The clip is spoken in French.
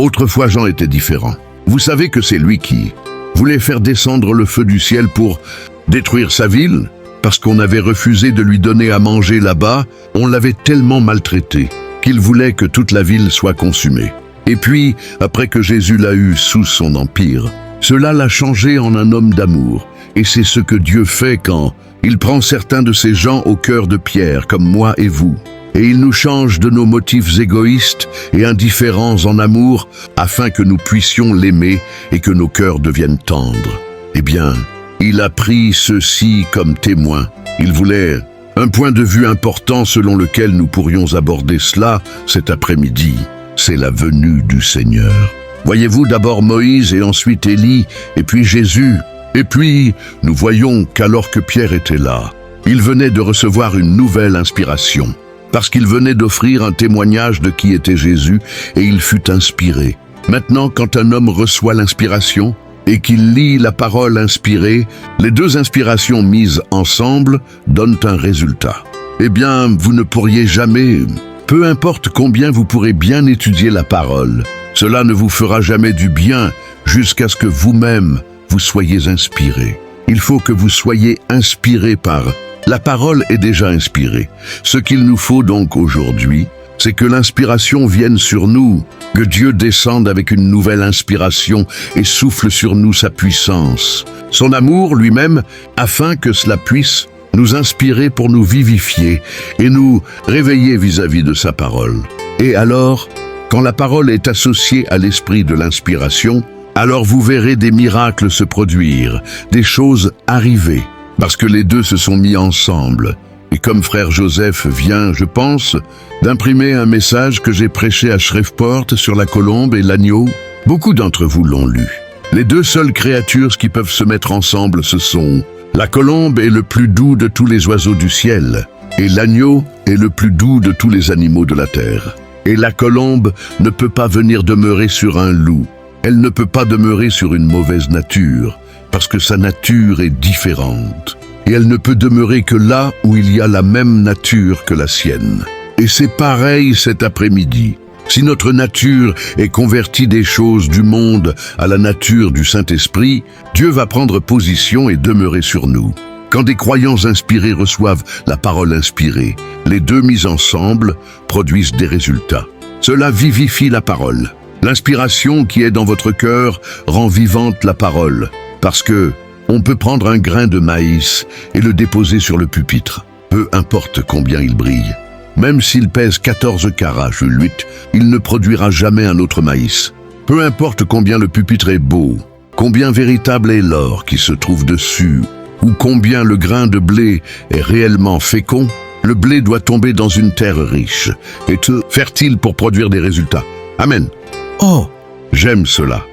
Autrefois, Jean était différent. Vous savez que c'est lui qui voulait faire descendre le feu du ciel pour détruire sa ville, parce qu'on avait refusé de lui donner à manger là-bas. On l'avait tellement maltraité qu'il voulait que toute la ville soit consumée. Et puis, après que Jésus l'a eu sous son empire, cela l'a changé en un homme d'amour. Et c'est ce que Dieu fait quand il prend certains de ses gens au cœur de pierre, comme moi et vous. Et il nous change de nos motifs égoïstes et indifférents en amour, afin que nous puissions l'aimer et que nos cœurs deviennent tendres. Eh bien, il a pris ceux-ci comme témoins. Il voulait un point de vue important selon lequel nous pourrions aborder cela cet après-midi. C'est la venue du Seigneur. Voyez-vous, d'abord Moïse et ensuite Élie, et puis Jésus. Et puis, nous voyons qu'alors que Pierre était là, il venait de recevoir une nouvelle inspiration, parce qu'il venait d'offrir un témoignage de qui était Jésus, et il fut inspiré. Maintenant, quand un homme reçoit l'inspiration, et qu'il lit la parole inspirée, les deux inspirations mises ensemble donnent un résultat. Eh bien, vous ne pourriez jamais... Peu importe combien vous pourrez bien étudier la parole, cela ne vous fera jamais du bien jusqu'à ce que vous-même vous soyez inspiré. Il faut que vous soyez inspiré par... La parole est déjà inspirée. Ce qu'il nous faut donc aujourd'hui, c'est que l'inspiration vienne sur nous, que Dieu descende avec une nouvelle inspiration et souffle sur nous sa puissance, son amour lui-même, afin que cela puisse nous inspirer pour nous vivifier et nous réveiller vis-à-vis de sa parole. Et alors, quand la parole est associée à l'esprit de l'inspiration, alors vous verrez des miracles se produire, des choses arriver, parce que les deux se sont mis ensemble. Et comme frère Joseph vient, je pense, d'imprimer un message que j'ai prêché à Shreveport sur la colombe et l'agneau, beaucoup d'entre vous l'ont lu. Les deux seules créatures qui peuvent se mettre ensemble, ce sont la colombe est le plus doux de tous les oiseaux du ciel, et l'agneau est le plus doux de tous les animaux de la terre. Et la colombe ne peut pas venir demeurer sur un loup. Elle ne peut pas demeurer sur une mauvaise nature, parce que sa nature est différente. Et elle ne peut demeurer que là où il y a la même nature que la sienne. Et c'est pareil cet après-midi. Si notre nature est convertie des choses du monde à la nature du Saint-Esprit, Dieu va prendre position et demeurer sur nous. Quand des croyants inspirés reçoivent la parole inspirée, les deux mis ensemble produisent des résultats. Cela vivifie la parole. L'inspiration qui est dans votre cœur rend vivante la parole, parce que on peut prendre un grain de maïs et le déposer sur le pupitre. Peu importe combien il brille. Même s'il pèse 14 carats, il ne produira jamais un autre maïs. Peu importe combien le pupitre est beau, combien véritable est l'or qui se trouve dessus, ou combien le grain de blé est réellement fécond, le blé doit tomber dans une terre riche et fertile pour produire des résultats. Amen. Oh, j'aime cela.